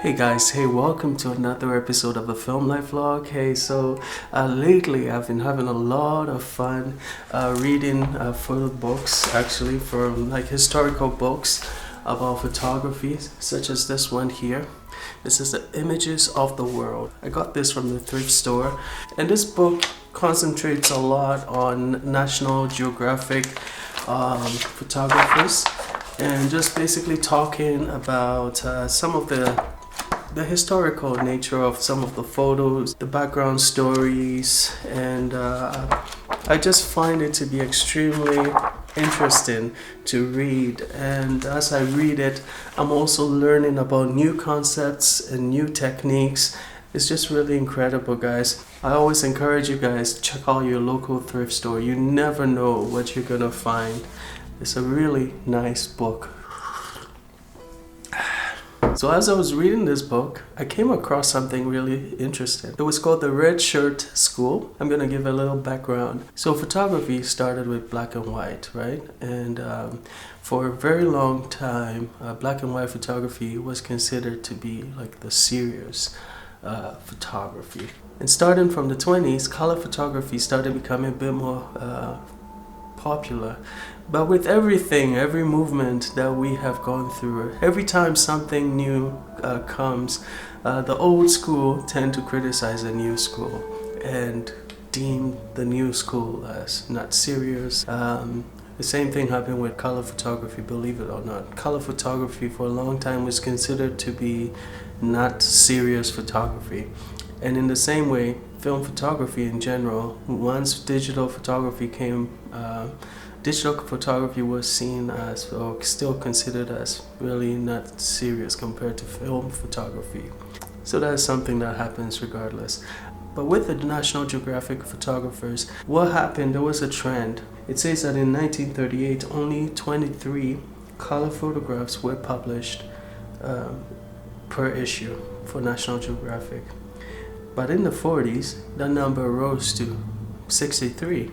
Hey guys, hey, welcome to another episode of the Film Life Vlog. Hey, lately I've been having a lot of fun reading photo books, actually, from like historical books about photography, such as this one here. This is the Images of the World. I got this from the thrift store, and this book concentrates a lot on National Geographic photographers, and just basically talking about some of the historical nature of some of the photos, the background stories, and I just find it to be extremely interesting to read. And as I read it, I'm also learning about new concepts and new techniques. It's just really incredible, guys. I always encourage you guys to check out your local thrift store. You never know what you're gonna find. It's a really nice book. So as I was reading this book, I came across something really interesting. It was called the Red Shirt School. I'm gonna give a little background. So photography started with black and white, right? And for a very long time, black and white photography was considered to be like the serious photography. And starting from the 20s, color photography started becoming a bit more popular. But with every movement that we have gone through, every time something new comes, the old school tend to criticize the new school and deem the new school as not serious. The same thing happened with color photography, believe it or not. Color photography for a long time was considered to be not serious photography. And in the same way, film photography in general, once digital photography came, digital photography was seen as, or still considered as, really not serious compared to film photography. So that's something that happens regardless. But with the National Geographic photographers, what happened, there was a trend. It says that in 1938, only 23 color photographs were published per issue for National Geographic. But in the 40s, the number rose to 63.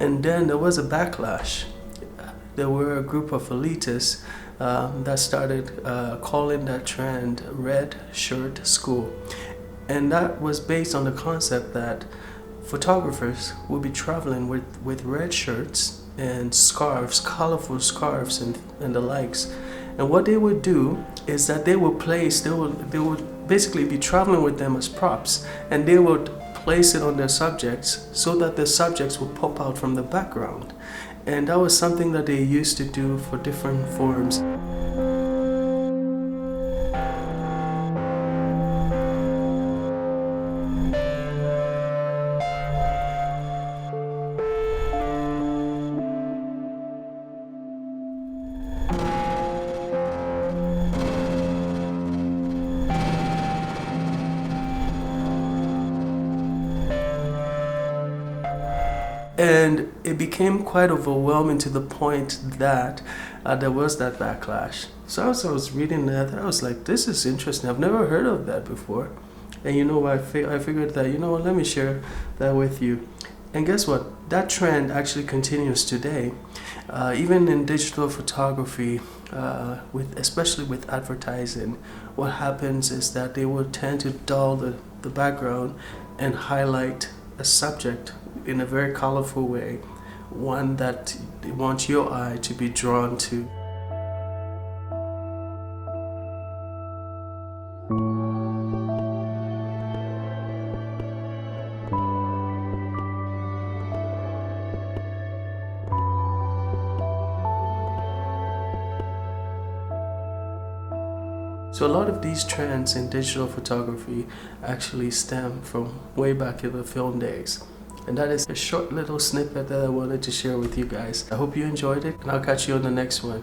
And then there was a backlash. There were a group of elitists that started calling that trend Red Shirt School. And that was based on the concept that photographers would be traveling with red shirts and scarves, colorful scarves and the likes. And what they would do is that they would basically be traveling with them as props, and they would place it on their subjects so that the subjects would pop out from the background. And that was something that they used to do for different forms. And it became quite overwhelming to the point that there was that backlash. So as I was reading that, I was like, this is interesting. I've never heard of that before. And I figured that, let me share that with you. And guess what? That trend actually continues today. Even in digital photography, especially with advertising, what happens is that they will tend to dull the background and highlight a subject in a very colorful way, one that they want your eye to be drawn to. So a lot of these trends in digital photography actually stem from way back in the film days. And that is a short little snippet that I wanted to share with you guys. I hope you enjoyed it, and I'll catch you on the next one.